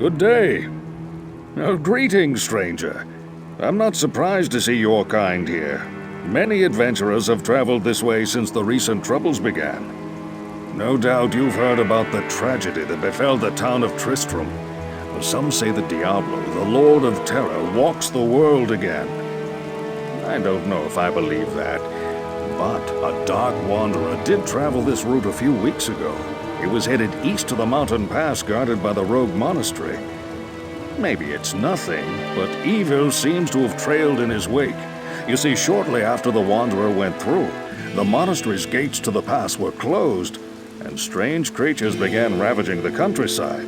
Good day. Greetings, stranger. I'm not surprised to see your kind here. Many adventurers have traveled this way since the recent troubles began. No doubt you've heard about the tragedy that befell the town of Tristram. Some say that Diablo, the Lord of Terror, walks the world again. I don't know if I believe that, but a dark wanderer did travel this route a few weeks ago. He was headed east to the mountain pass guarded by the rogue monastery. Maybe it's nothing, but evil seems to have trailed in his wake. You see, shortly after the wanderer went through, the monastery's gates to the pass were closed, and strange creatures began ravaging the countryside.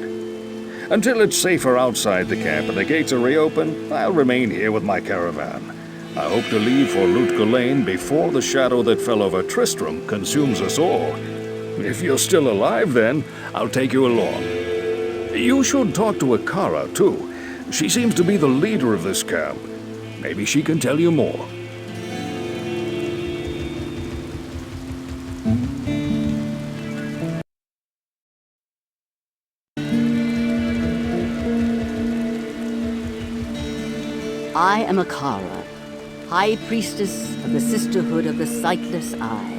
Until it's safer outside the camp and the gates are reopened, I'll remain here with my caravan. I hope to leave for Lutga Lane before the shadow that fell over Tristram consumes us all. If you're still alive then, I'll take you along. You should talk to Akara, too. She seems to be the leader of this camp. Maybe she can tell you more. I am Akara, High Priestess of the Sisterhood of the Sightless Eye.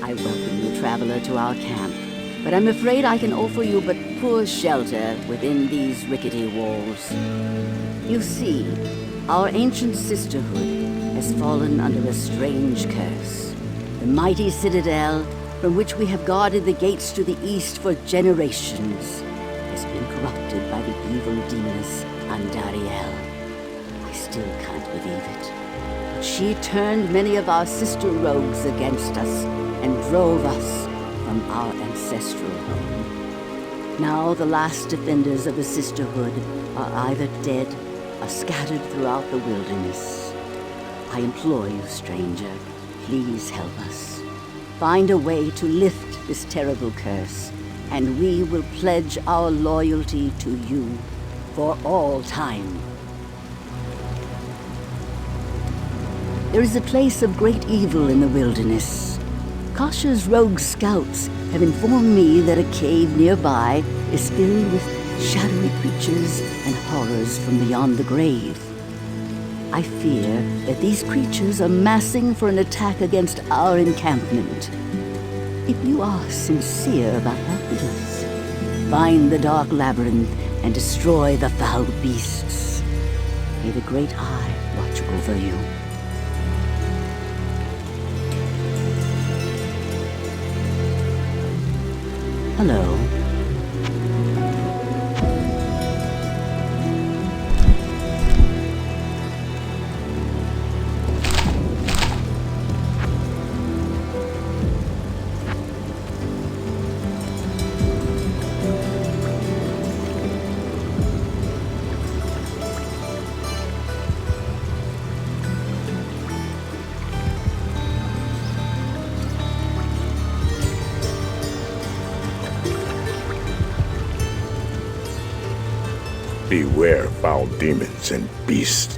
I welcome you, traveler, to our camp, but I'm afraid I can offer you but poor shelter within these rickety walls. You see, our ancient sisterhood has fallen under a strange curse. The mighty citadel, from which we have guarded the gates to the east for generations, has been corrupted by the evil demoness Andariel. I still can't believe it. But she turned many of our sister rogues against us and drove us from our ancestral home. Now the last defenders of the sisterhood are either dead or scattered throughout the wilderness. I implore you, stranger, please help us. Find a way to lift this terrible curse, and we will pledge our loyalty to you for all time. There is a place of great evil in the wilderness. Kasha's rogue scouts have informed me that a cave nearby is filled with shadowy creatures and horrors from beyond the grave. I fear that these creatures are massing for an attack against our encampment. If you are sincere about helping us, find the dark labyrinth and destroy the foul beasts. May the Great Eye watch over you. Hello. Beware foul demons and beasts.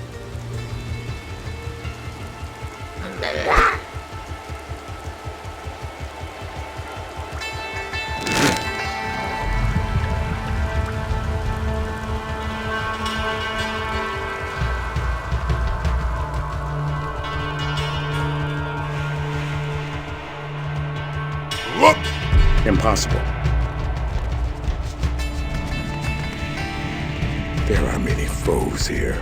Look! Impossible. There are many foes here.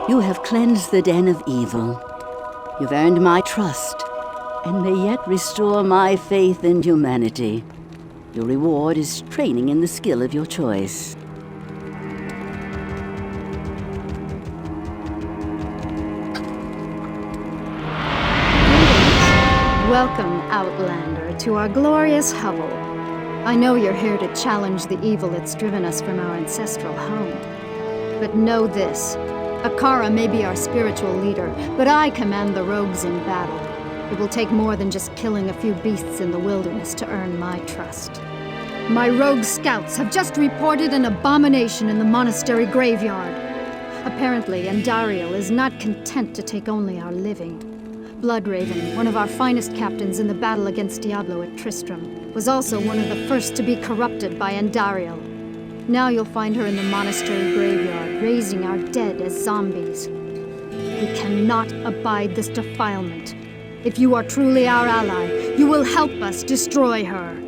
You have cleansed the den of evil. You've earned my trust, and may yet restore my faith in humanity. Your reward is training in the skill of your choice. Welcome, Outlander, to our glorious hovel. I know you're here to challenge the evil that's driven us from our ancestral home. But know this. Akara may be our spiritual leader, but I command the rogues in battle. It will take more than just killing a few beasts in the wilderness to earn my trust. My rogue scouts have just reported an abomination in the monastery graveyard. Apparently, Andariel is not content to take only our living. Bloodraven, one of our finest captains in the battle against Diablo at Tristram, was also one of the first to be corrupted by Andariel. Now you'll find her in the monastery graveyard, raising our dead as zombies. We cannot abide this defilement. If you are truly our ally, you will help us destroy her.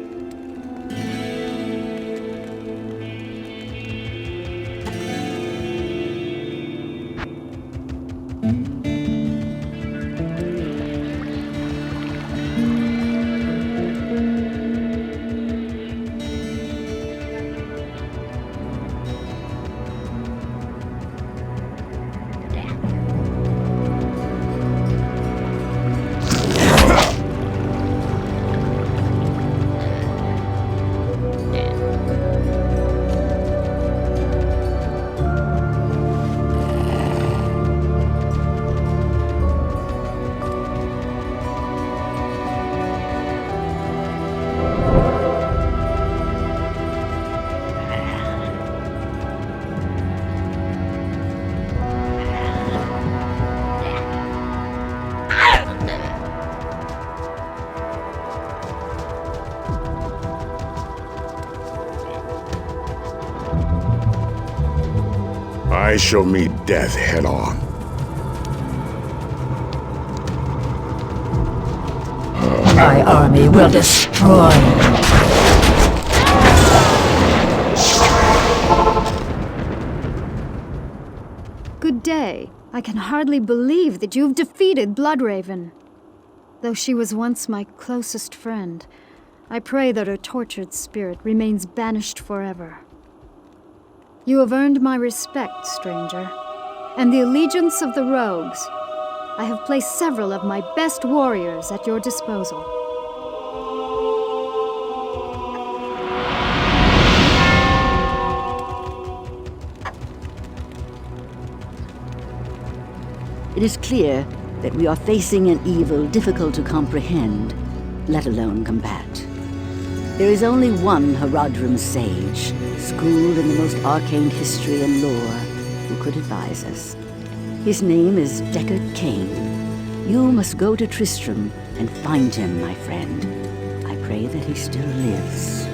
I shall meet death head on. My army will destroy you. Good day. I can hardly believe that you've defeated Bloodraven. Though she was once my closest friend, I pray that her tortured spirit remains banished forever. You have earned my respect, stranger, and the allegiance of the rogues. I have placed several of my best warriors at your disposal. It is clear that we are facing an evil difficult to comprehend, let alone combat. There is only one Haradrim sage, schooled in the most arcane history and lore, who could advise us. His name is Deckard Cain. You must go to Tristram and find him, my friend. I pray that he still lives.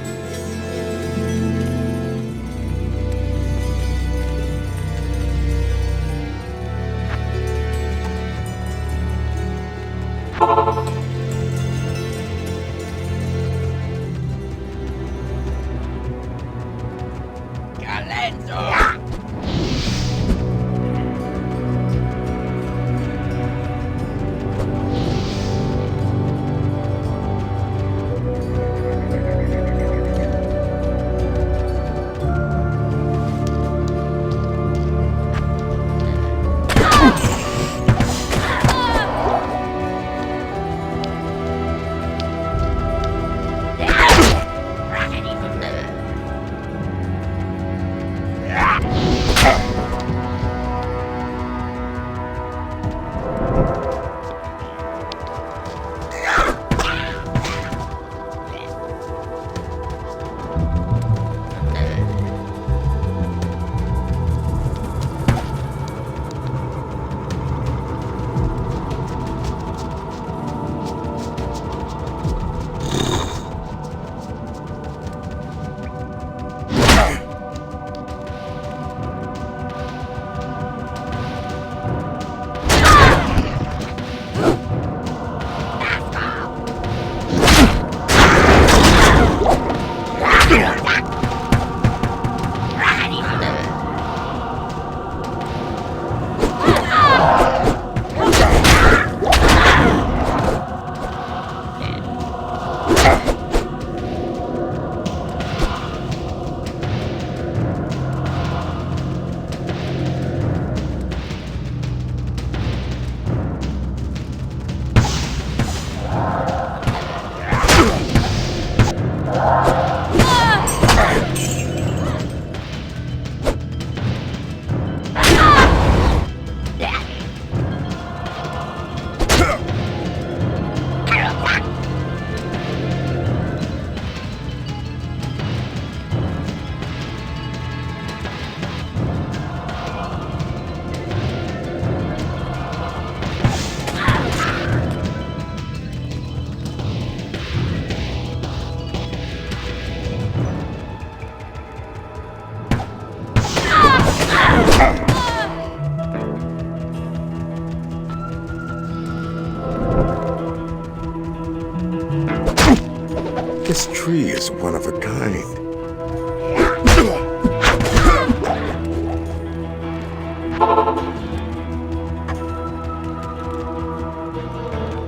This tree is one of a kind.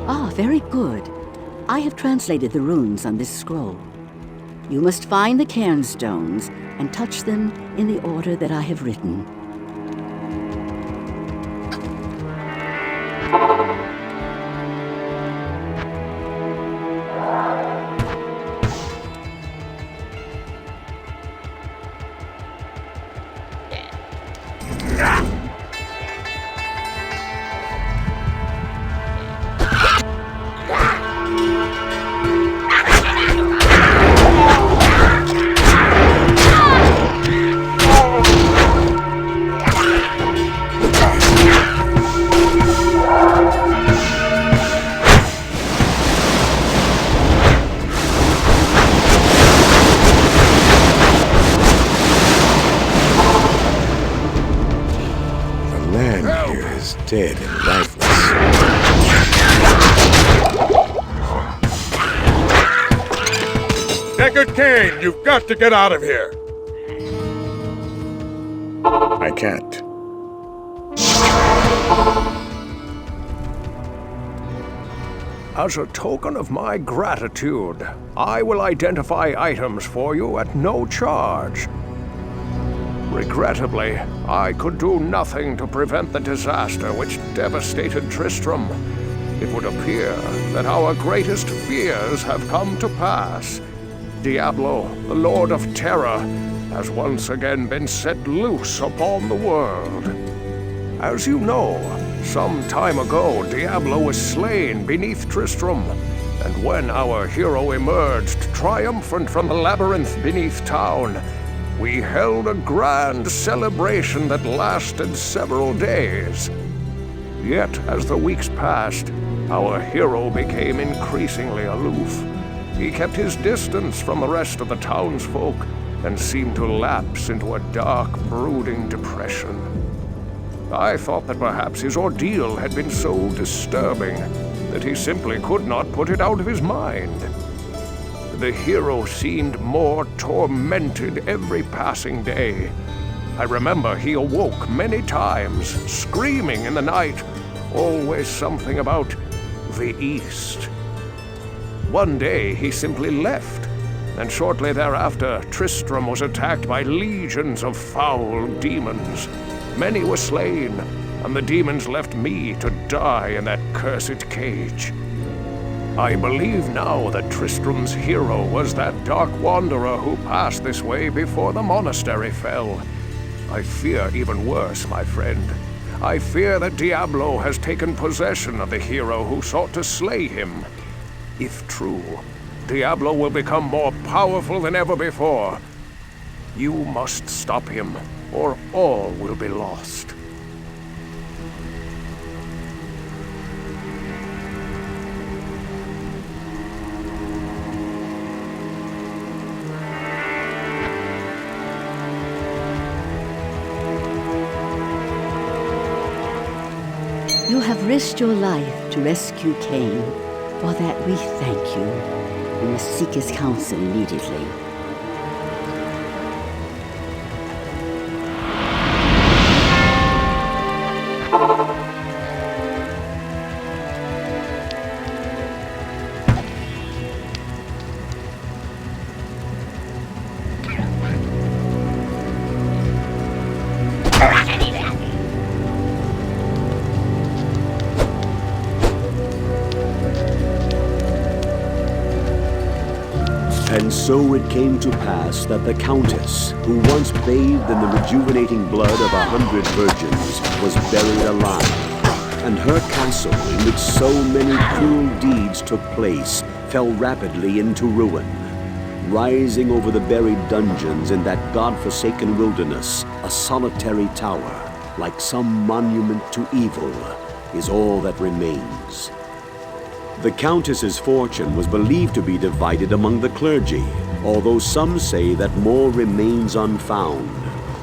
Ah, very good. I have translated the runes on this scroll. You must find the cairnstones and touch them in the order that I have written. Dead and lifeless. Deckard Cain, you've got to get out of here! I can't. As a token of my gratitude, I will identify items for you at no charge. Regrettably, I could do nothing to prevent the disaster which devastated Tristram. It would appear that our greatest fears have come to pass. Diablo, the Lord of Terror, has once again been set loose upon the world. As you know, some time ago Diablo was slain beneath Tristram, and when our hero emerged triumphant from the labyrinth beneath town, we held a grand celebration that lasted several days. Yet, as the weeks passed, our hero became increasingly aloof. He kept his distance from the rest of the townsfolk and seemed to lapse into a dark, brooding depression. I thought that perhaps his ordeal had been so disturbing that he simply could not put it out of his mind. The hero seemed more tormented every passing day. I remember he awoke many times, screaming in the night, always something about the East. One day he simply left, and shortly thereafter Tristram was attacked by legions of foul demons. Many were slain, and the demons left me to die in that cursed cage. I believe now that Tristram's hero was that dark wanderer who passed this way before the monastery fell. I fear even worse, my friend. I fear that Diablo has taken possession of the hero who sought to slay him. If true, Diablo will become more powerful than ever before. You must stop him, or all will be lost. You have risked your life to rescue Cain. For that we thank you. We must seek his counsel immediately. And so it came to pass that the Countess, who once bathed in the rejuvenating blood of 100 virgins, was buried alive, and her castle, in which so many cruel deeds took place, fell rapidly into ruin. Rising over the buried dungeons in that god-forsaken wilderness, a solitary tower, like some monument to evil, is all that remains. The Countess's fortune was believed to be divided among the clergy, although some say that more remains unfound,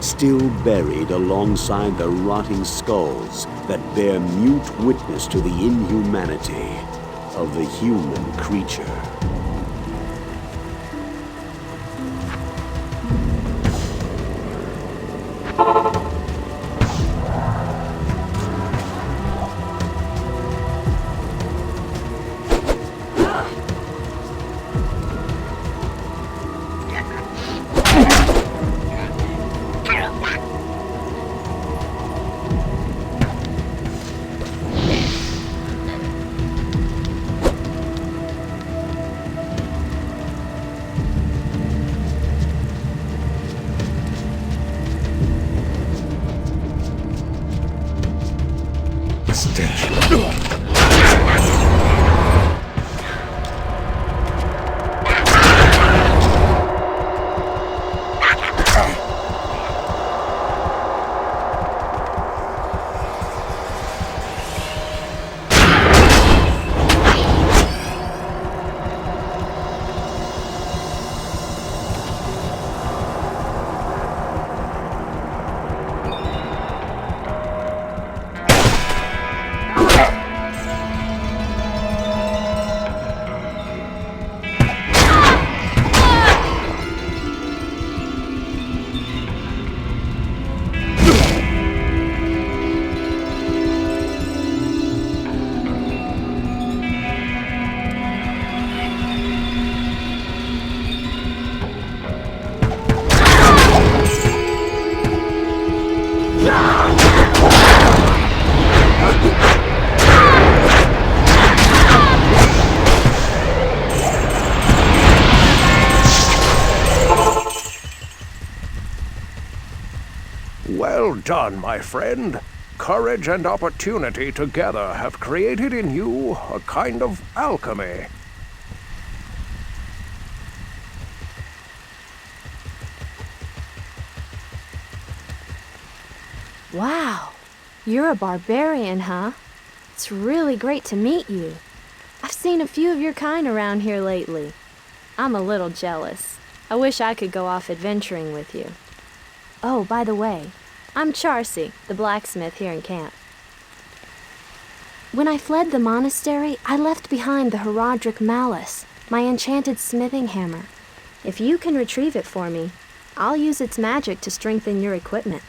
still buried alongside the rotting skulls that bear mute witness to the inhumanity of the human creature. stench. Well done, my friend. Courage and opportunity together have created in you a kind of alchemy. Wow, you're a barbarian, huh? It's really great to meet you. I've seen a few of your kind around here lately. I'm a little jealous. I wish I could go off adventuring with you. Oh, by the way, I'm Charcy, the blacksmith here in camp. When I fled the monastery, I left behind the Herodric Mallet, my enchanted smithing hammer. If you can retrieve it for me, I'll use its magic to strengthen your equipment.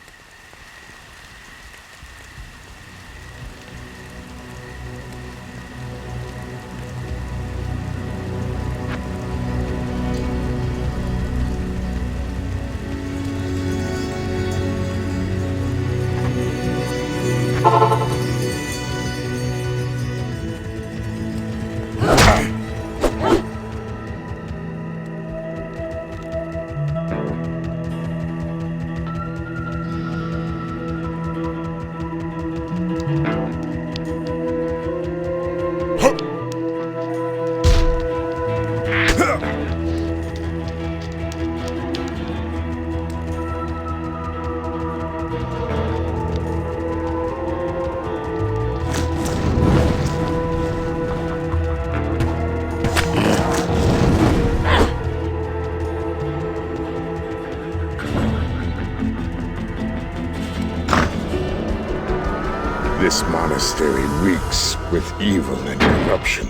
This monastery reeks with evil and corruption.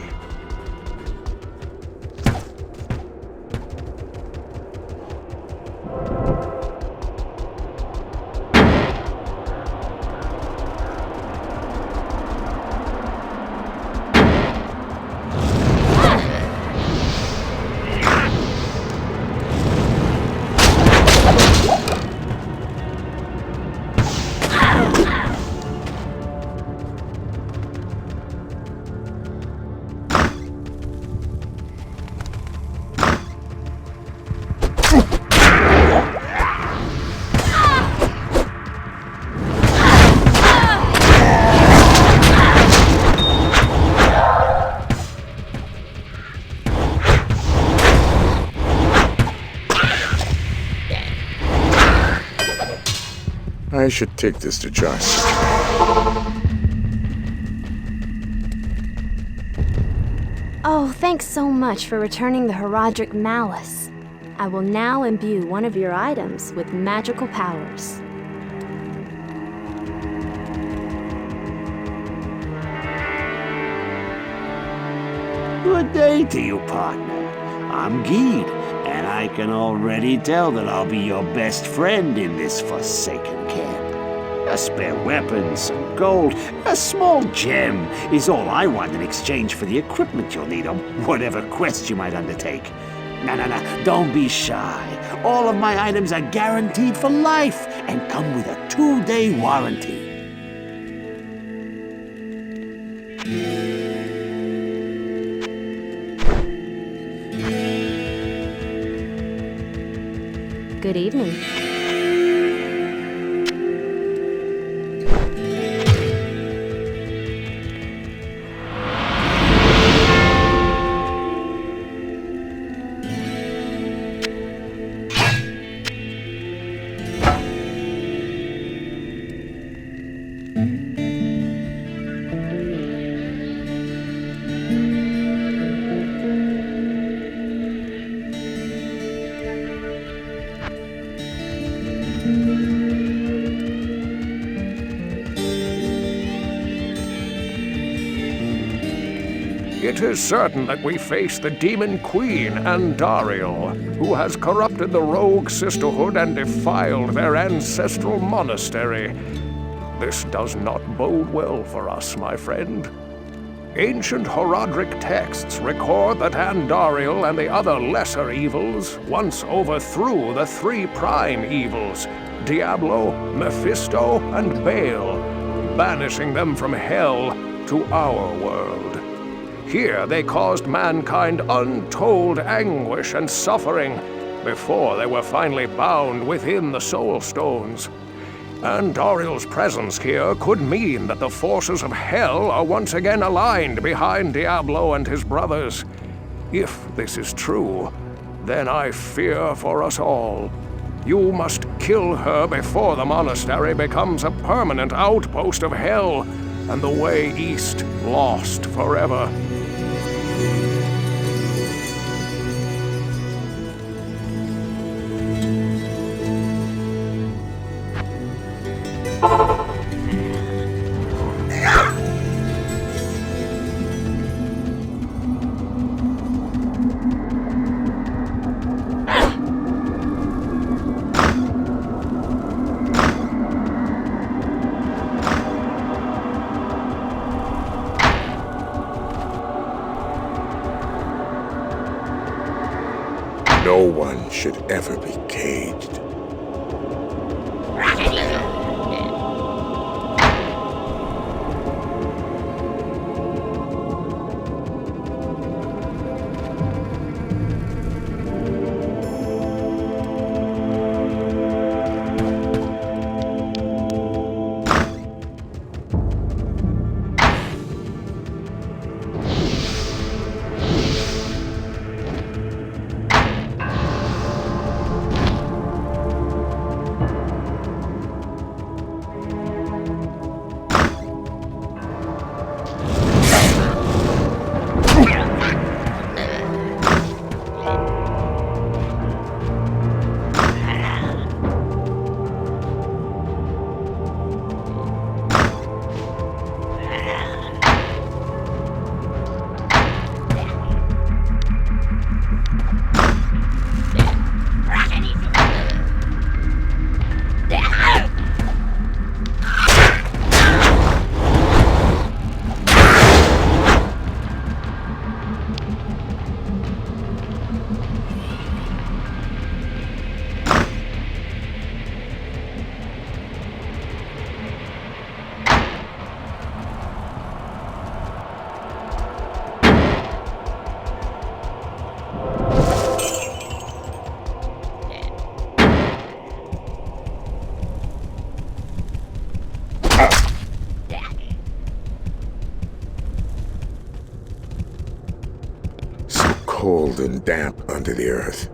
I should take this to Josh. Oh, thanks so much for returning the Herodric Mallet. I will now imbue one of your items with magical powers. Good day to you, partner. I'm Geed, and I can already tell that I'll be your best friend in this forsaken camp. A spare weapon, some gold, a small gem is all I want in exchange for the equipment you'll need on whatever quest you might undertake. No, don't be shy. All of my items are guaranteed for life and come with a 2-day warranty. Good evening. It is certain that we face the Demon Queen, Andariel, who has corrupted the rogue sisterhood and defiled their ancestral monastery. This does not bode well for us, my friend. Ancient Horadric texts record that Andariel and the other lesser evils once overthrew the three prime evils, Diablo, Mephisto, and Baal, banishing them from hell to our world. Here they caused mankind untold anguish and suffering before they were finally bound within the Soul Stones. Andariel's presence here could mean that the forces of hell are once again aligned behind Diablo and his brothers. If this is true, then I fear for us all. You must kill her before the monastery becomes a permanent outpost of hell, and the way east lost forever. No one should ever be caged. Cold and damp under the earth.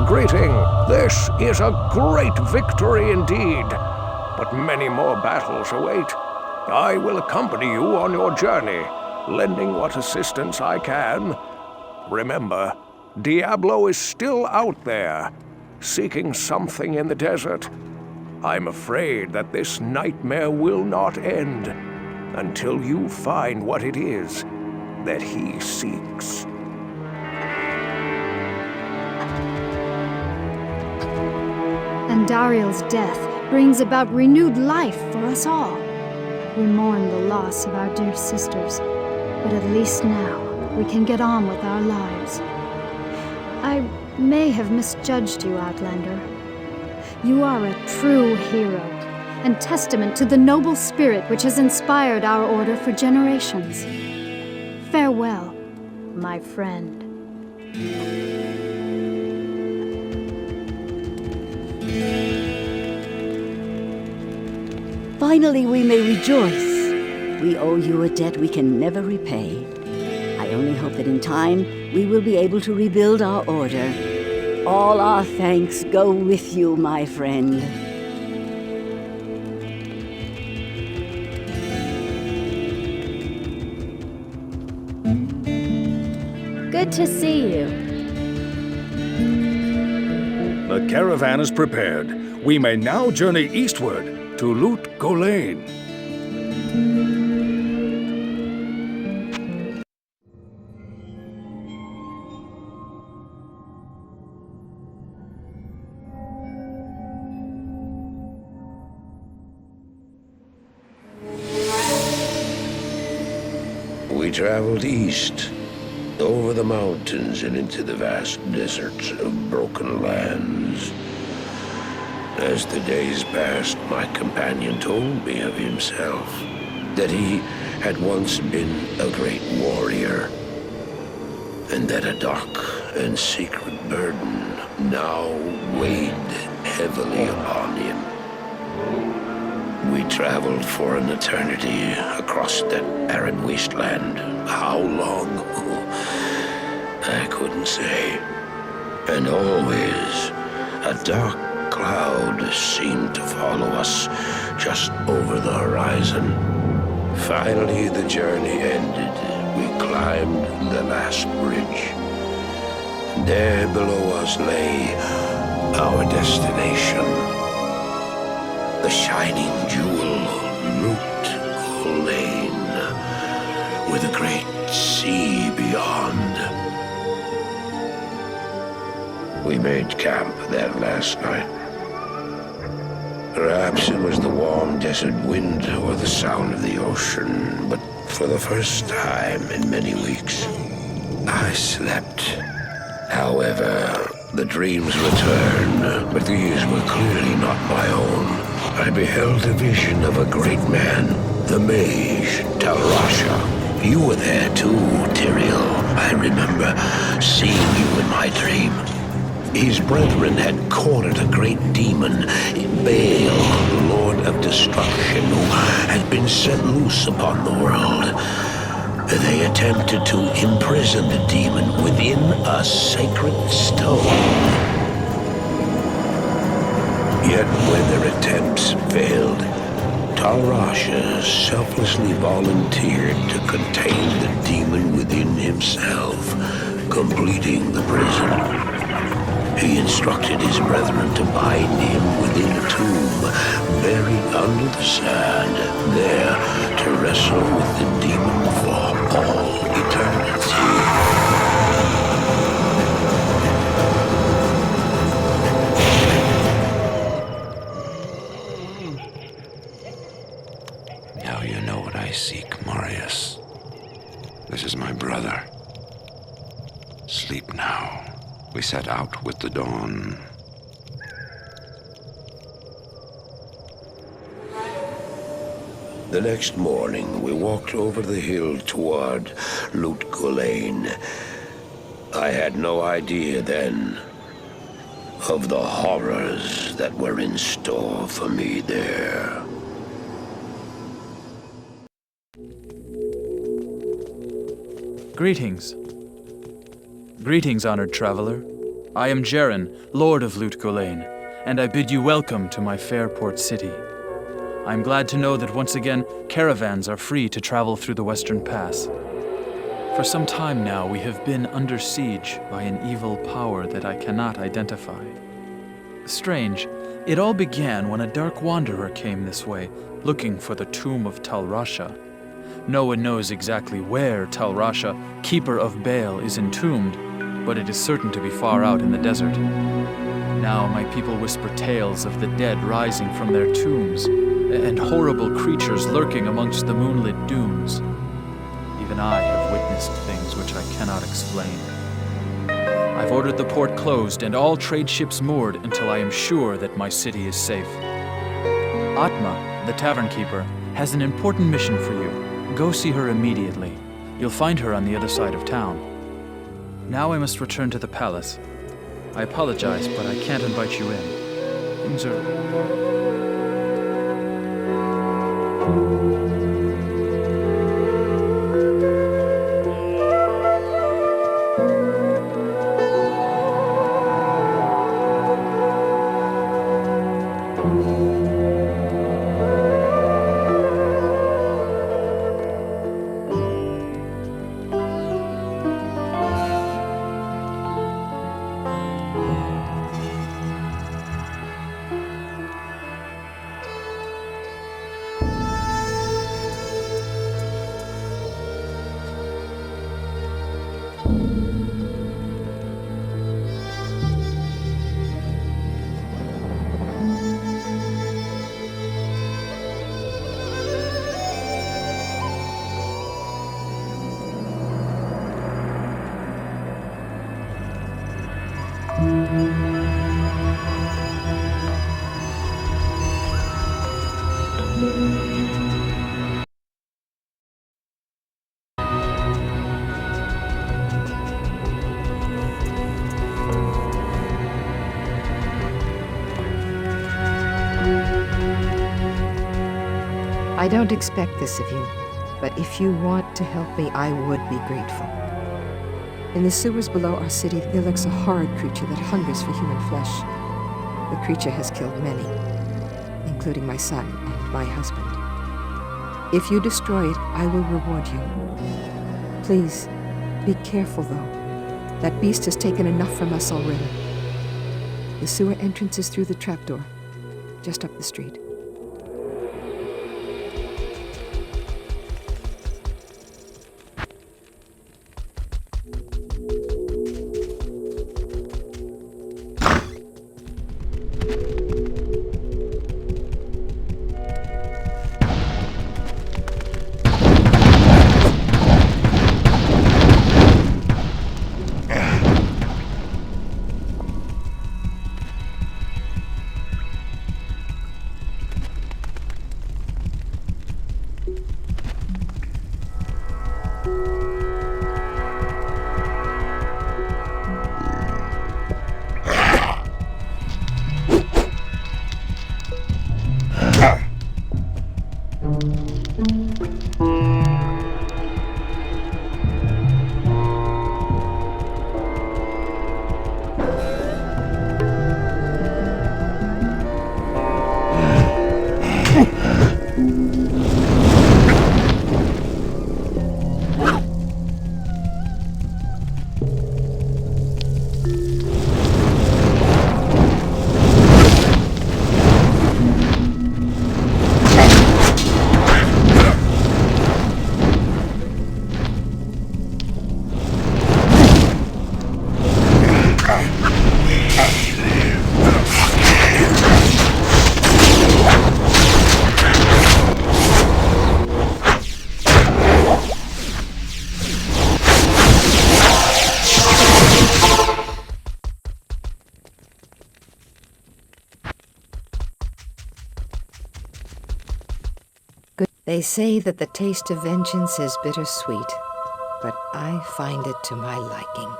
Greeting! This is a great victory indeed, but many more battles await. I will accompany you on your journey, lending what assistance I can. Remember, Diablo is still out there, seeking something in the desert. I'm afraid that this nightmare will not end until you find what it is that he seeks. And Dariel's death brings about renewed life for us all. We mourn the loss of our dear sisters, but at least now we can get on with our lives. I may have misjudged you, Outlander. You are a true hero, and testament to the noble spirit which has inspired our order for generations. Farewell, my friend. Finally, we may rejoice. We owe you a debt we can never repay. I only hope that in time we will be able to rebuild our order. All our thanks go with you, my friend. Good to see you. The caravan is prepared. We may now journey eastward to Lut Gholein. We traveled east, over the mountains and into the vast deserts of broken lands. As the days passed, my companion told me of himself, that he had once been a great warrior, and that a dark and secret burden now weighed heavily upon him. We traveled for an eternity across that arid wasteland. How long? I couldn't say. And always, a dark cloud seemed to follow us just over the horizon. Finally, the journey ended. We climbed the last bridge. There below us lay our destination. The shining jewel, Lut Gholein, with a great sea beyond. We made camp that last night. Perhaps it was the warm desert wind or the sound of the ocean, but for the first time in many weeks, I slept. However, the dreams returned, but these were clearly not my own. I beheld a vision of a great man, the mage, Talrasha. You were there too, Tyrael. I remember seeing you in my dream. His brethren had cornered a great demon, Baal, Lord of Destruction, who had been set loose upon the world. They attempted to imprison the demon within a sacred stone. Yet when their attempts failed, Talrasha selflessly volunteered to contain the demon within himself, completing the prison. He instructed his brethren to bind him within a tomb, buried under the sand, there to wrestle with the demon for all eternity. Now you know what I seek, Marius. This is my brother. Sleep now. We set out with the dawn. The next morning, we walked over the hill toward Lut Gholein. I had no idea then of the horrors that were in store for me there. Greetings. Greetings, honored traveler. I am Jaren, Lord of Lut Gholein, and I bid you welcome to my fair port city. I'm glad to know that once again, caravans are free to travel through the Western Pass. For some time now, we have been under siege by an evil power that I cannot identify. Strange, it all began when a dark wanderer came this way, looking for the tomb of Tal Rasha. No one knows exactly where Tal Rasha, keeper of Baal, is entombed, but it is certain to be far out in the desert. Now my people whisper tales of the dead rising from their tombs, and horrible creatures lurking amongst the moonlit dunes. Even I have witnessed things which I cannot explain. I've ordered the port closed and all trade ships moored until I am sure that my city is safe. Atma, the tavern keeper, has an important mission for you. Go see her immediately. You'll find her on the other side of town. Now I must return to the palace. I apologize, but I can't invite you in. Things are... I don't expect this of you, but if you want to help me, I would be grateful. In the sewers below our city, there lurks a horrid creature that hungers for human flesh. The creature has killed many, including my son and my husband. If you destroy it, I will reward you. Please, be careful, though. That beast has taken enough from us already. The sewer entrance is through the trapdoor, just up the street. They say that the taste of vengeance is bittersweet, but I find it to my liking.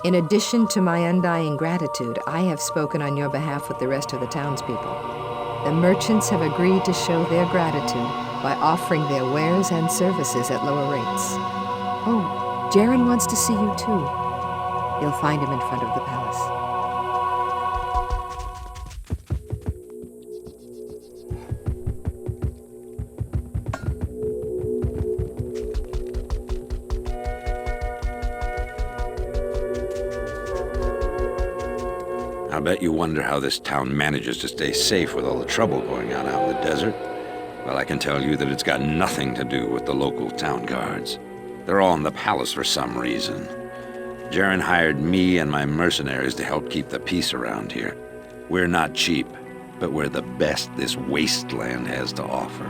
In addition to my undying gratitude, I have spoken on your behalf with the rest of the townspeople. The merchants have agreed to show their gratitude by offering their wares and services at lower rates. Oh, Jaren wants to see you too. You'll find him in front of the palace. bet you wonder how this town manages to stay safe with all the trouble going on out in the desert. Well, I can tell you that it's got nothing to do with the local town guards. They're all in the palace for some reason. Jaren hired me and my mercenaries to help keep the peace around here. We're not cheap, but we're the best this wasteland has to offer.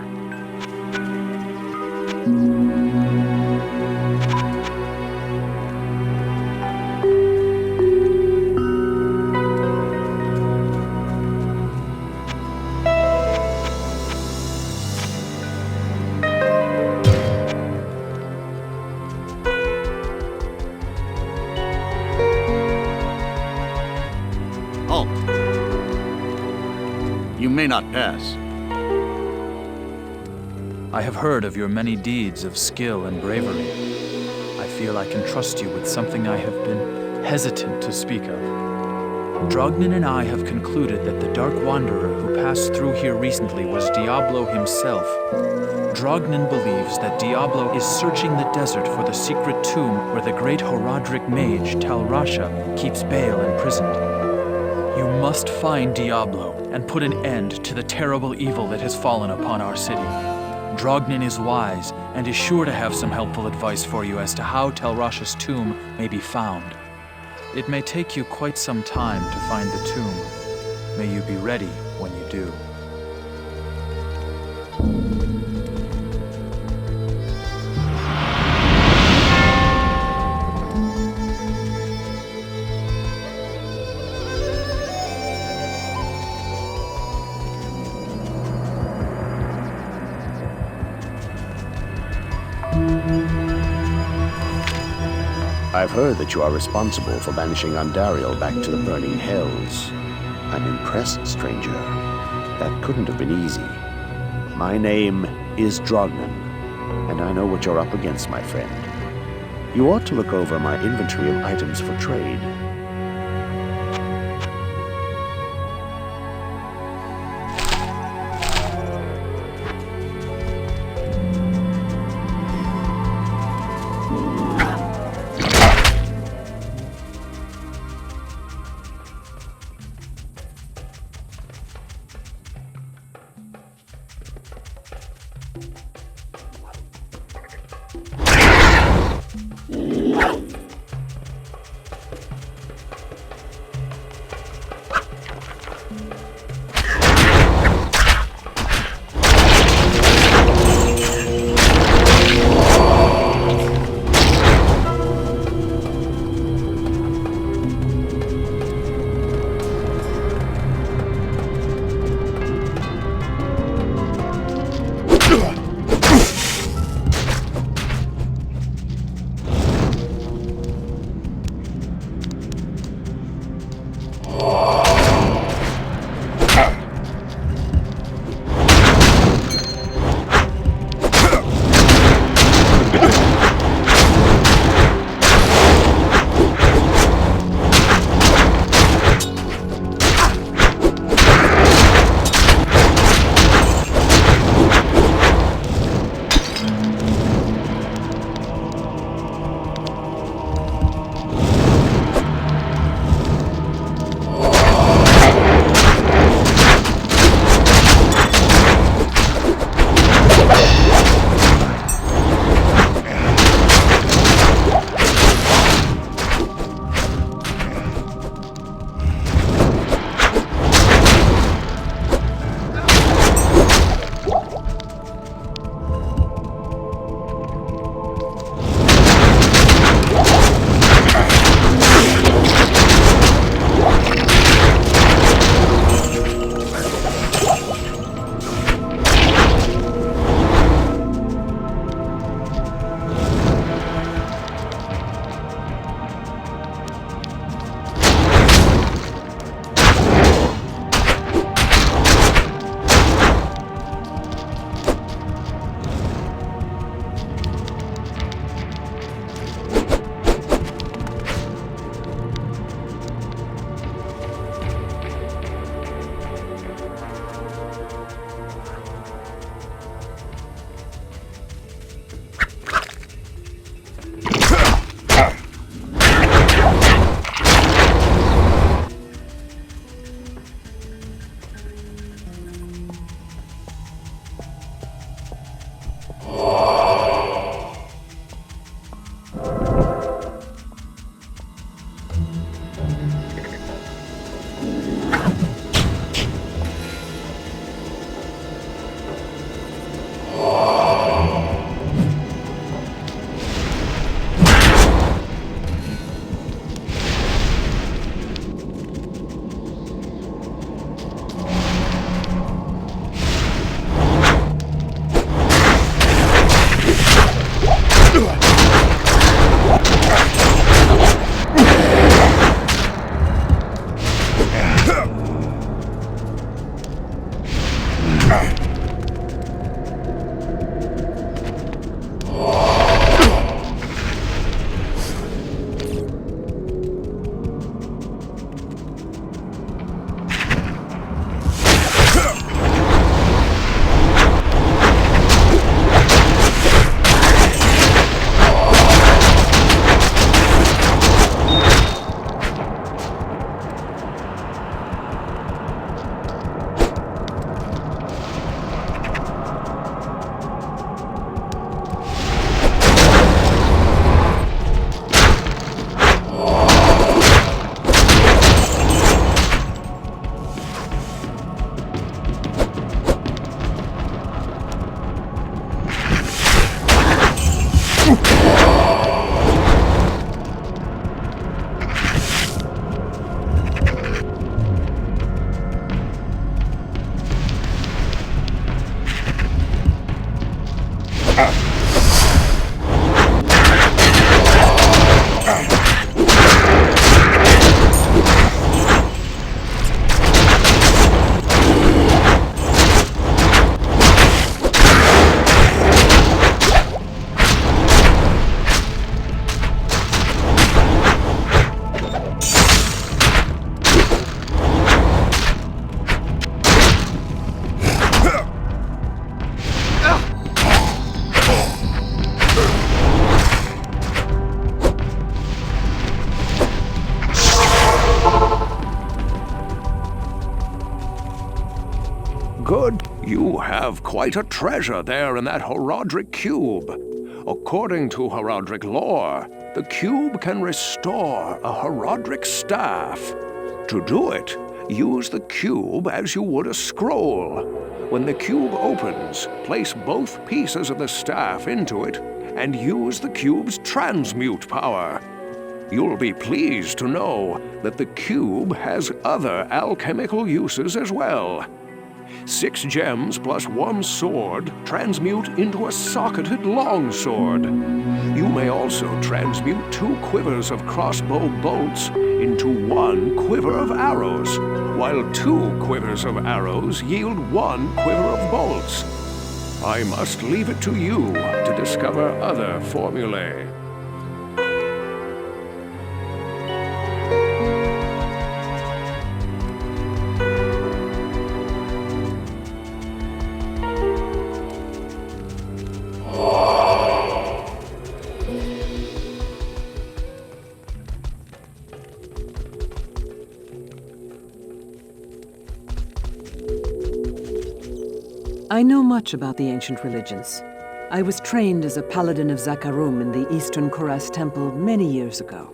You may not pass. I have heard of your many deeds of skill and bravery. I feel I can trust you with something I have been hesitant to speak of. Drognin and I have concluded that the Dark Wanderer who passed through here recently was Diablo himself. Drognin believes that Diablo is searching the desert for the secret tomb where the great Horadric mage Tal Rasha keeps Baal imprisoned. You must find Diablo and put an end to the terrible evil that has fallen upon our city. Drognin is wise and is sure to have some helpful advice for you as to how Tal Rasha's tomb may be found. It may take you quite some time to find the tomb. May you be ready when you do. I've heard that you are responsible for banishing Andariel back to the burning hells. I'm impressed, stranger. That couldn't have been easy. My name is Drognin, and I know what you're up against, my friend. You ought to look over my inventory of items for trade. Good. You have quite a treasure there in that Horodric cube. According to Horodric lore, the cube can restore a Horodric staff. To do it, use the cube as you would a scroll. When the cube opens, place both pieces of the staff into it and use the cube's transmute power. You'll be pleased to know that the cube has other alchemical uses as well. 6 gems plus 1 sword transmute into a socketed longsword. You may also transmute 2 quivers of crossbow bolts into 1 quiver of arrows, while 2 quivers of arrows yield 1 quiver of bolts. I must leave it to you to discover other formulae. I know much about the ancient religions. I was trained as a paladin of Zakarum in the Eastern Koras Temple many years ago.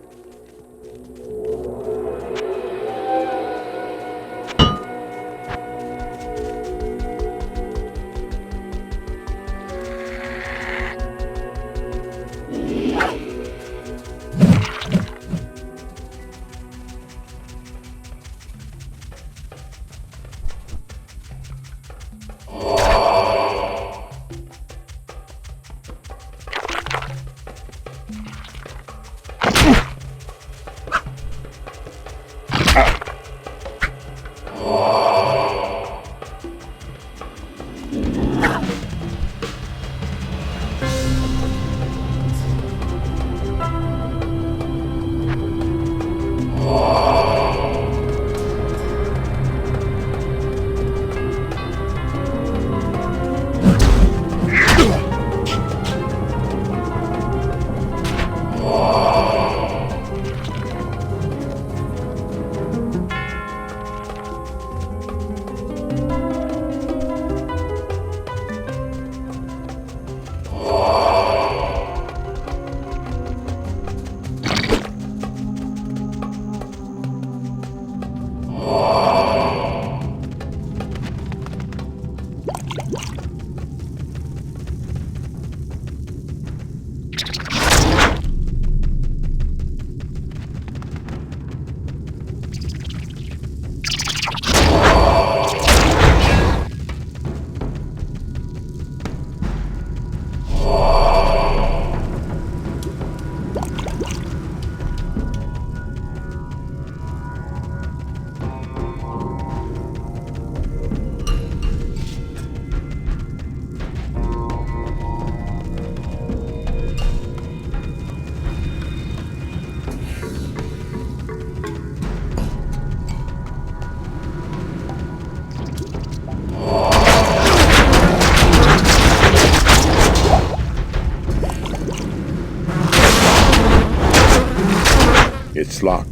It's locked.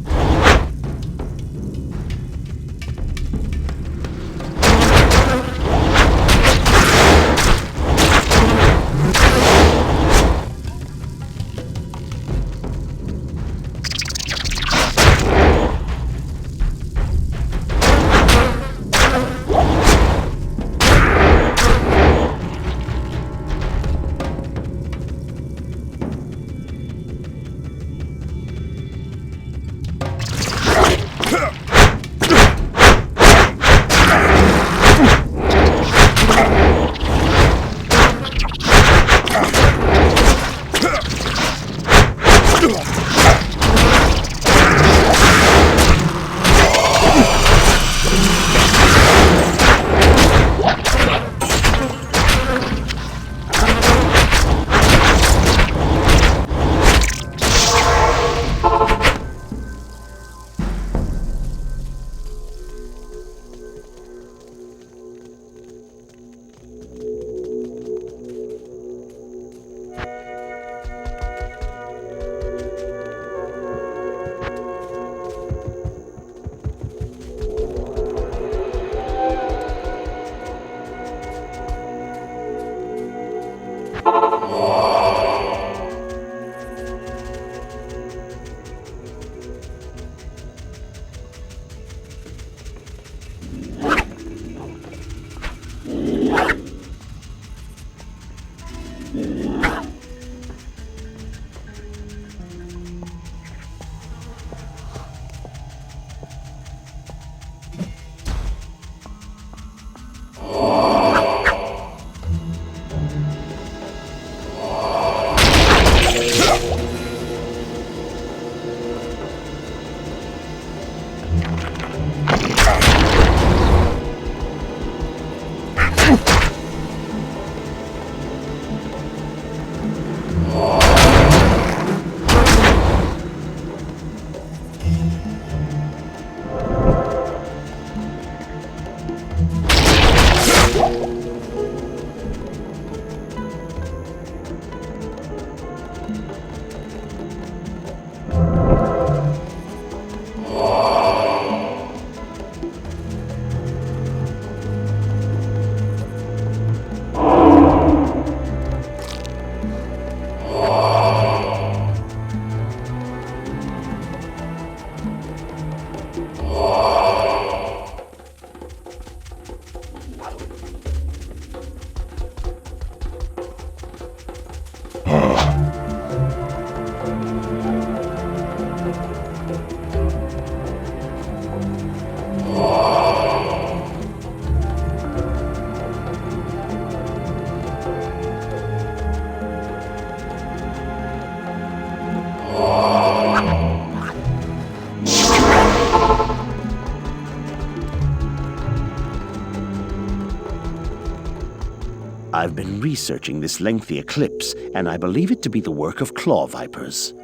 I've been researching this lengthy eclipse, and I believe it to be the work of claw vipers.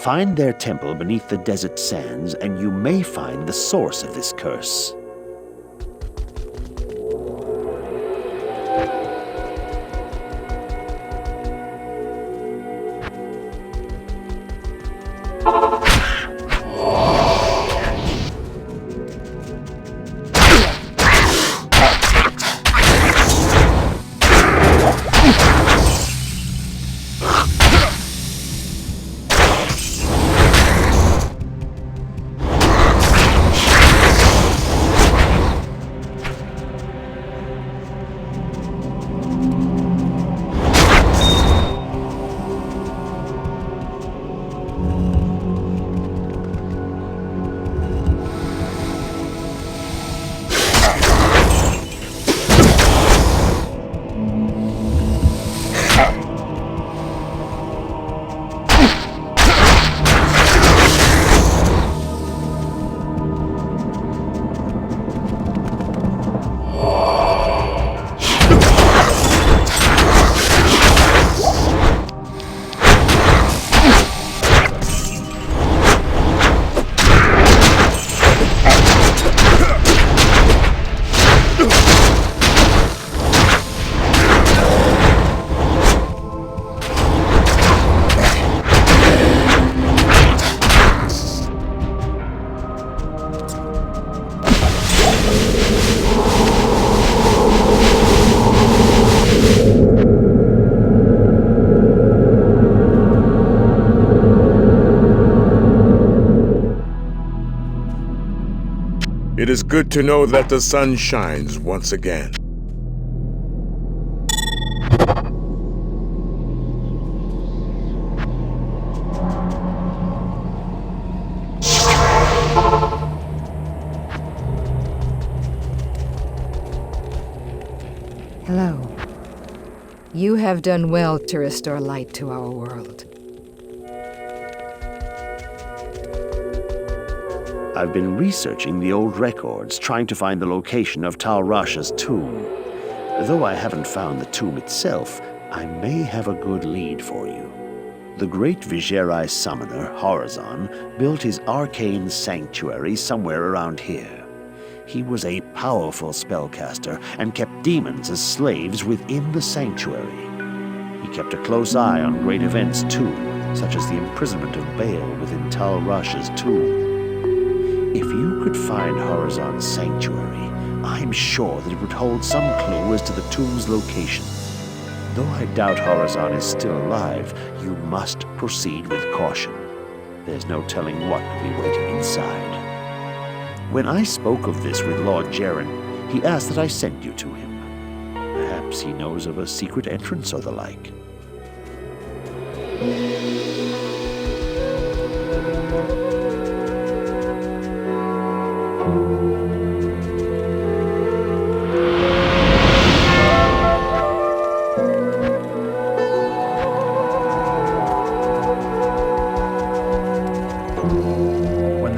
Find their temple beneath the desert sands, and you may find the source of this curse. It is good to know that the sun shines once again. Hello. You have done well to restore light to our world. I've been researching the old records, trying to find the location of Tal Rasha's tomb. Though I haven't found the tomb itself, I may have a good lead for you. The great Viserai summoner, Horizon, built his arcane sanctuary somewhere around here. He was a powerful spellcaster and kept demons as slaves within the sanctuary. He kept a close eye on great events too, such as the imprisonment of Baal within Tal Rasha's tomb. If you could find Horizon's sanctuary, I'm sure that it would hold some clue as to the tomb's location. Though I doubt Horizon is still alive, you must proceed with caution. There's no telling what could be waiting inside. When I spoke of this with Lord Jaren, he asked that I send you to him. Perhaps he knows of a secret entrance or the like.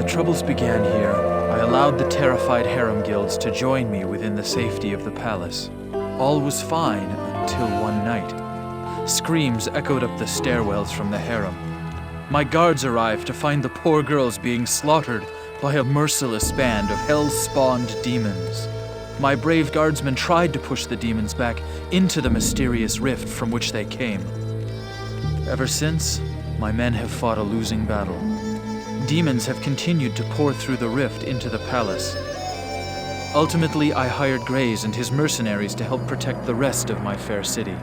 Troubles began here, I allowed the terrified harem guilds to join me within the safety of the palace. All was fine until one night. Screams echoed up the stairwells from the harem. My guards arrived to find the poor girls being slaughtered by a merciless band of hell-spawned demons. My brave guardsmen tried to push the demons back into the mysterious rift from which they came. Ever since, my men have fought a losing battle. Demons have continued to pour through the rift into the palace. Ultimately, I hired Graze and his mercenaries to help protect the rest of my fair city.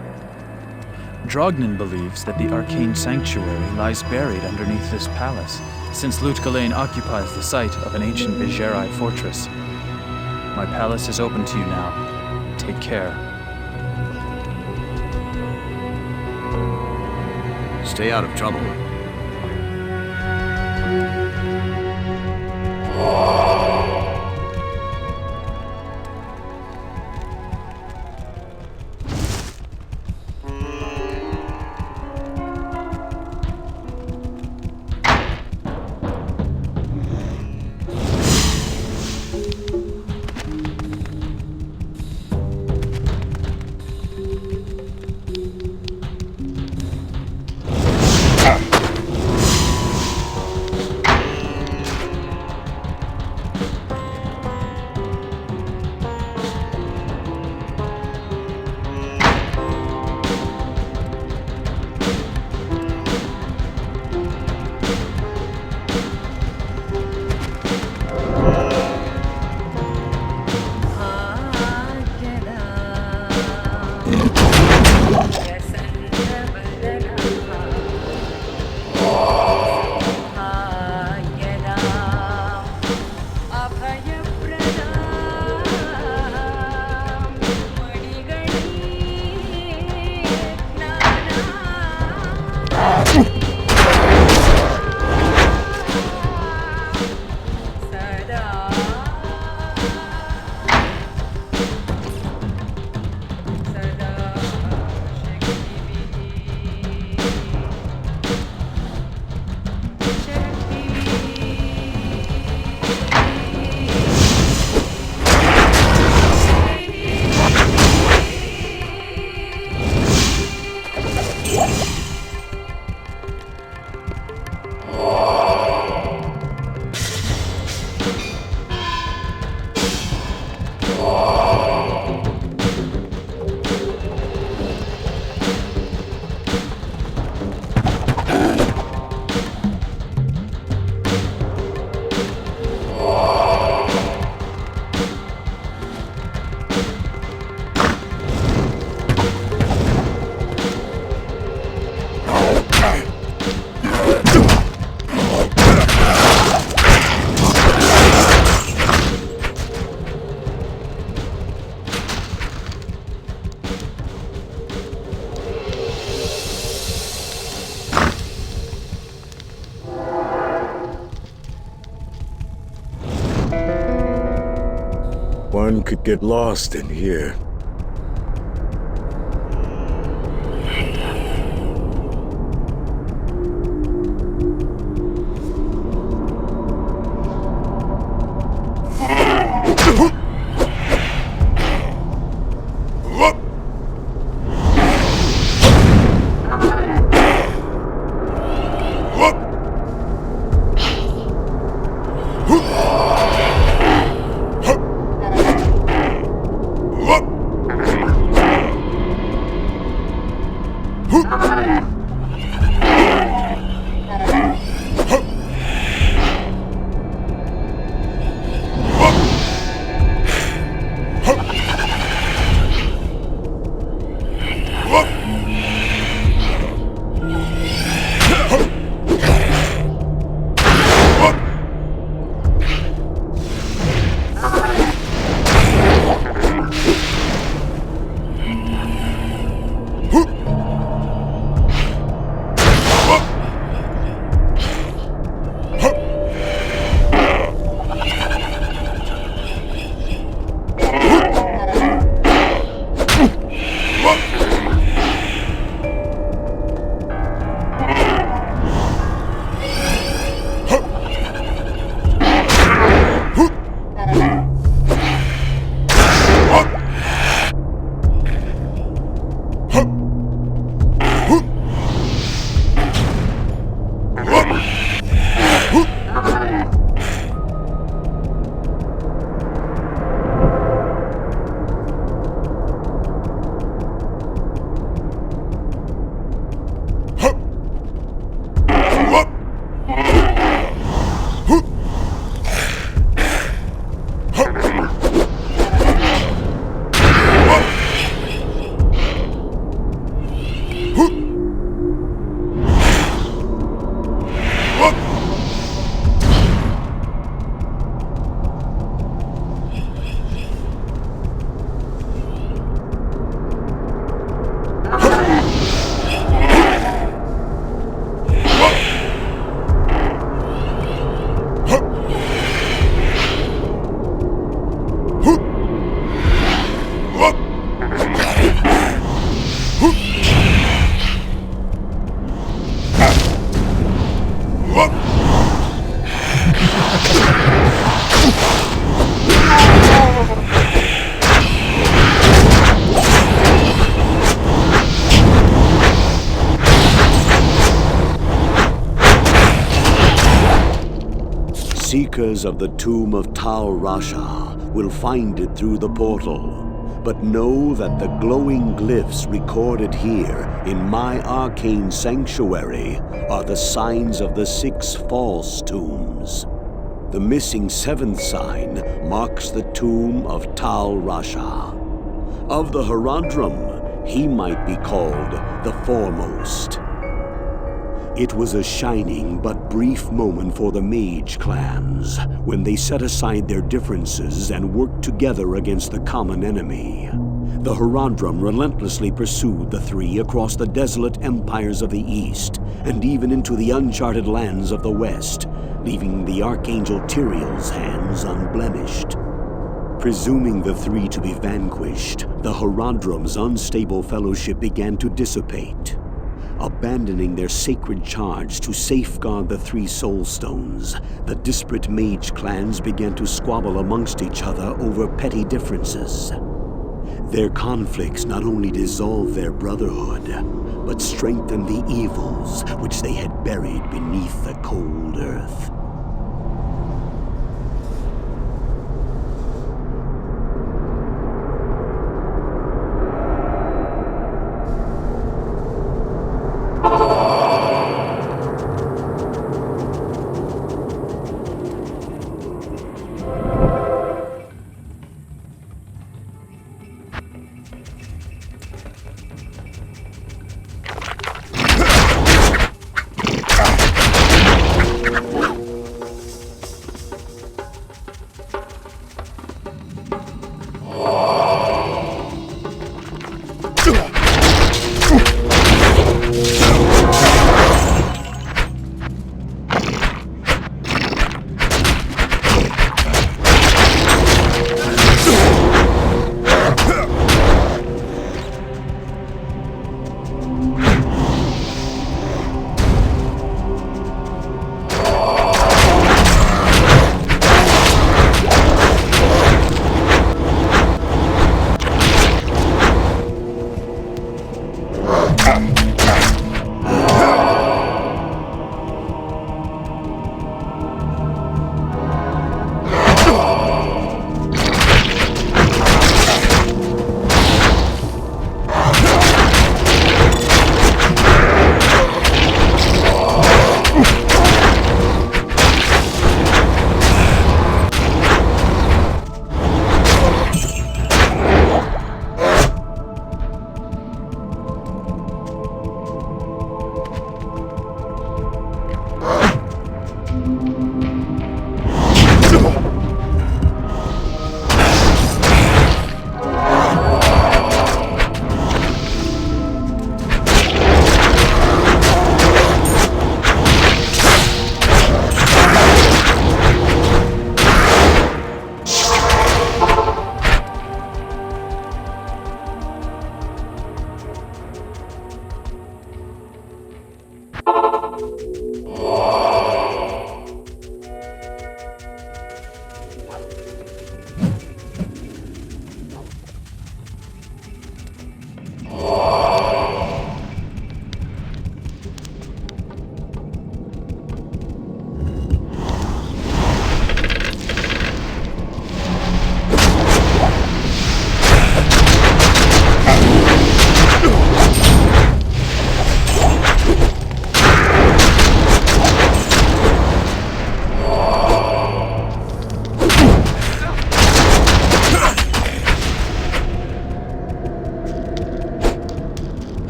Drognan believes that the arcane sanctuary lies buried underneath this palace, since Lutgalain occupies the site of an ancient Viserai fortress. My palace is open to you now. Take care. Stay out of trouble. One could get lost in here. Seekers of the tomb of Tal Rasha will find it through the portal, but know that the glowing glyphs recorded here in my arcane sanctuary are the signs of the 6 false tombs. The missing 7th sign marks the tomb of Tal Rasha. Of the Haradrim, he might be called the foremost. It was a shining but brief moment for the mage clans when they set aside their differences and worked together against the common enemy. The Haradrim relentlessly pursued the 3 across the desolate empires of the east and even into the uncharted lands of the west, leaving the Archangel Tyrael's hands unblemished. Presuming the 3 to be vanquished, the Haradrim's unstable fellowship began to dissipate. Abandoning their sacred charge to safeguard the 3 soul stones, the disparate mage clans began to squabble amongst each other over petty differences. Their conflicts not only dissolved their brotherhood, but strengthened the evils which they had buried beneath the cold earth.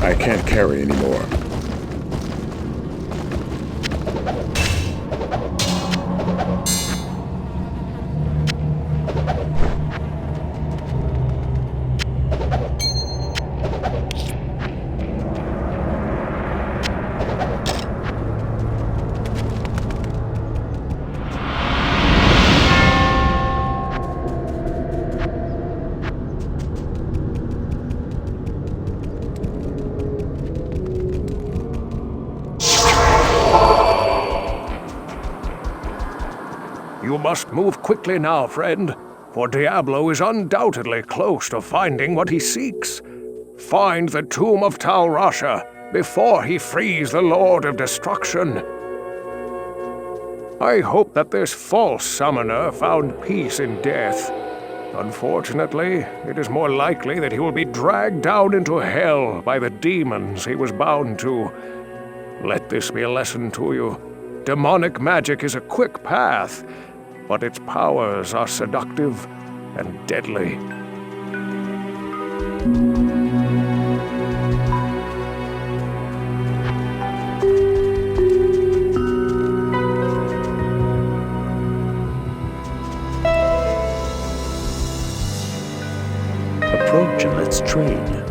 I can't carry anymore. You must move quickly now, friend, for Diablo is undoubtedly close to finding what he seeks. Find the tomb of Tal Rasha before he frees the Lord of Destruction. I hope that this false summoner found peace in death. Unfortunately, it is more likely that he will be dragged down into hell by the demons he was bound to. Let this be a lesson to you. Demonic magic is a quick path, but its powers are seductive and deadly. Approach and let's trade.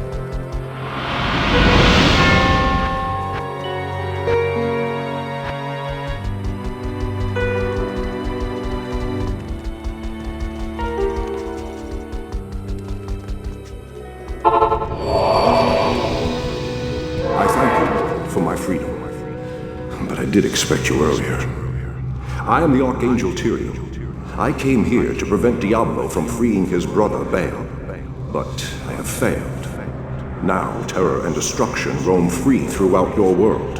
I thank you for my freedom, but I did expect you earlier. I am the Archangel Tyrael. I came here to prevent Diablo from freeing his brother Baal, but I have failed. Now terror and destruction roam free throughout your world.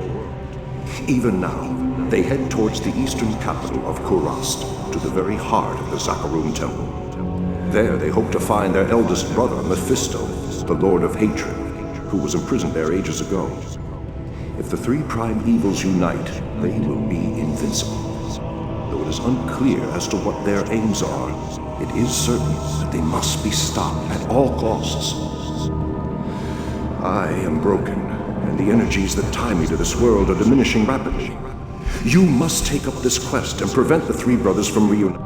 Even now, they head towards the eastern capital of Kurast, to the very heart of the Zakarum Temple. There they hope to find their eldest brother, Mephisto, the Lord of Hatred, who was imprisoned there ages ago. If the three prime evils unite, they will be invincible. Though it is unclear as to what their aims are, it is certain that they must be stopped at all costs. I am broken, and the energies that tie me to this world are diminishing rapidly. You must take up this quest and prevent the three brothers from reuniting.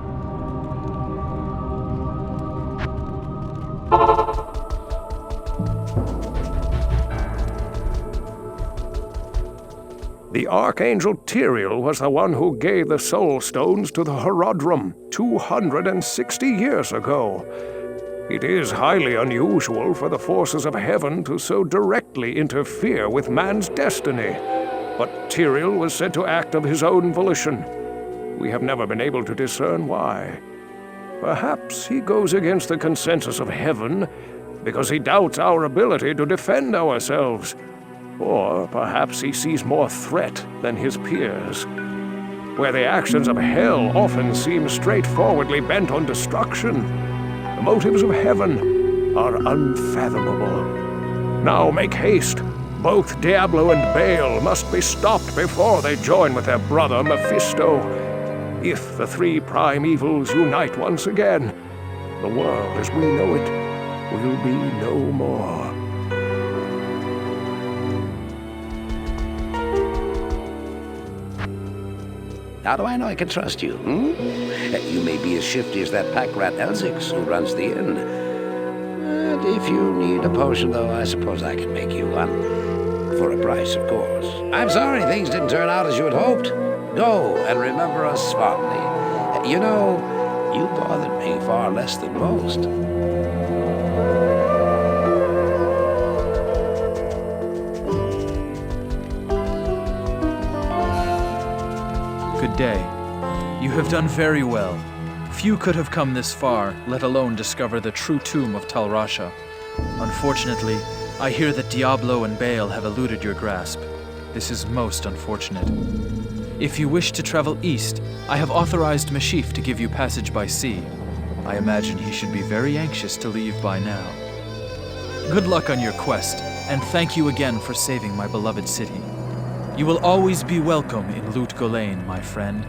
The Archangel Tyrael was the one who gave the Soul Stones to the Horodrum 260 years ago. It is highly unusual for the forces of heaven to so directly interfere with man's destiny, but Tyrael was said to act of his own volition. We have never been able to discern why. Perhaps he goes against the consensus of heaven because he doubts our ability to defend ourselves. Or perhaps he sees more threat than his peers. Where the actions of hell often seem straightforwardly bent on destruction, the motives of heaven are unfathomable. Now make haste. Both Diablo and Baal must be stopped before they join with their brother Mephisto. If the three prime evils unite once again, the world as we know it will be no more. How do I know I can trust you, You may be as shifty as that pack rat Elzix who runs the inn. And if you need a potion, though, I suppose I can make you one. For a price, of course. I'm sorry things didn't turn out as you had hoped. Go and remember us fondly. You know, you bothered me far less than most. Good day. You have done very well. Few could have come this far, let alone discover the true tomb of Tal Rasha. Unfortunately, I hear that Diablo and Baal have eluded your grasp. This is most unfortunate. If you wish to travel east, I have authorized Mashif to give you passage by sea. I imagine he should be very anxious to leave by now. Good luck on your quest, and thank you again for saving my beloved city. You will always be welcome in Lut Gholein, my friend.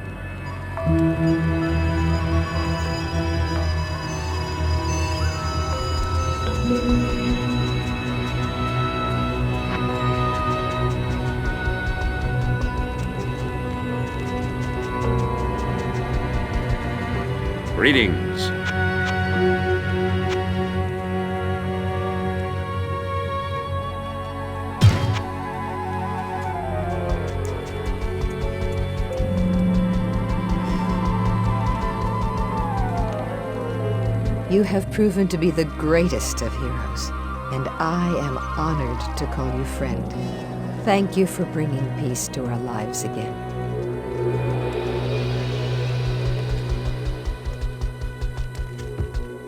Greetings. You have proven to be the greatest of heroes, and I am honored to call you friend. Thank you for bringing peace to our lives again.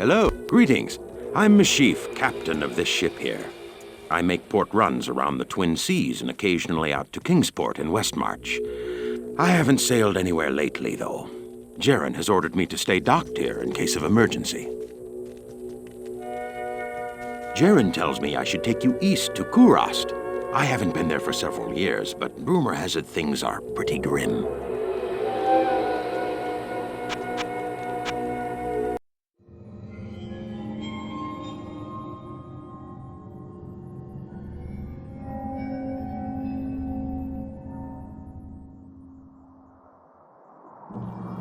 Hello, greetings. I'm Mashif, captain of this ship here. I make port runs around the Twin Seas and occasionally out to Kingsport in Westmarch. I haven't sailed anywhere lately, though. Jaren has ordered me to stay docked here in case of emergency. Jaren tells me I should take you east to Kurast. I haven't been there for several years, but rumor has it things are pretty grim.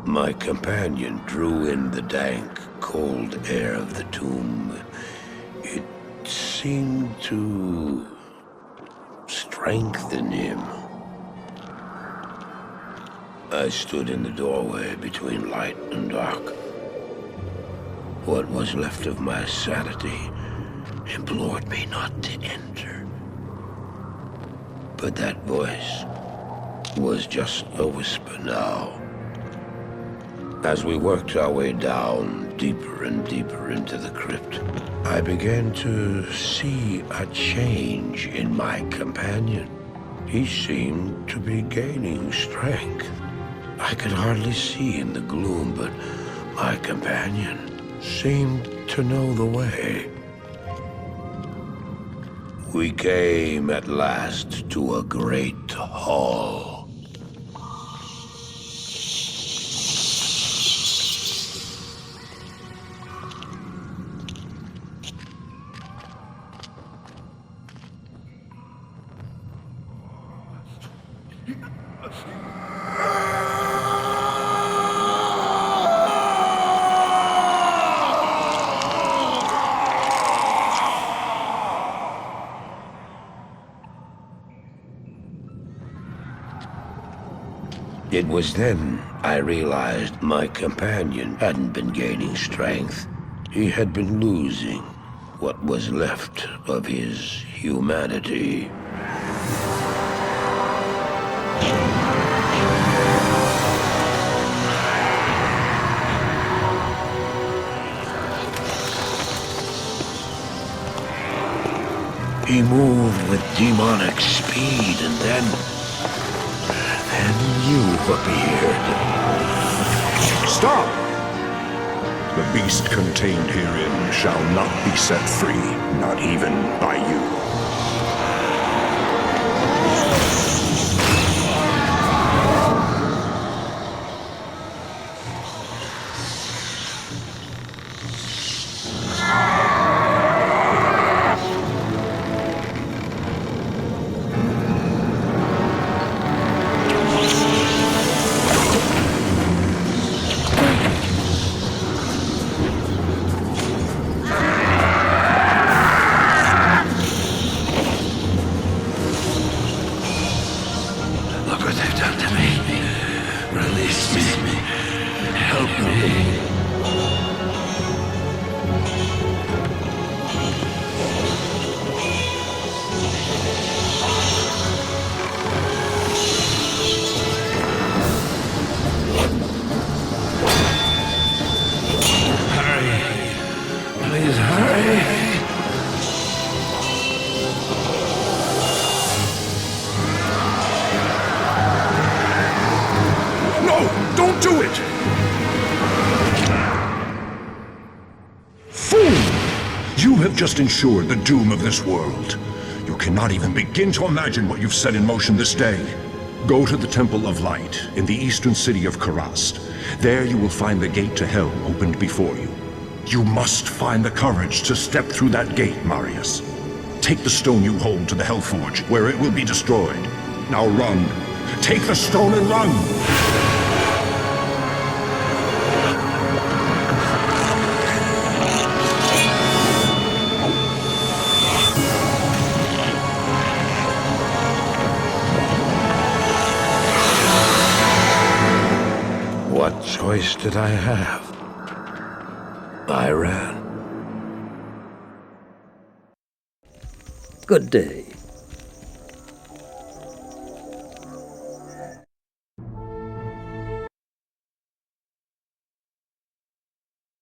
My companion drew in the dank, cold air of the tomb. It seemed to strengthen him. I stood in the doorway between light and dark. What was left of my sanity implored me not to enter. But that voice was just a whisper now. As we worked our way down, deeper and deeper into the crypt, I began to see a change in my companion. He seemed to be gaining strength. I could hardly see in the gloom, but my companion seemed to know the way. We came at last to a great hall. It was then I realized my companion hadn't been gaining strength. He had been losing what was left of his humanity. He moved with demonic speed, and then you appeared. Stop! The beast contained herein shall not be set free, not even by you. Just ensured the doom of this world. You cannot even begin to imagine what you've set in motion this day. Go to the Temple of Light in the eastern city of Kurast. There you will find the gate to hell opened before you. You must find the courage to step through that gate, Marius. Take the stone you hold to the Hellforge, where it will be destroyed. Now run. Take the stone and run! choice did I have? I ran. Good day.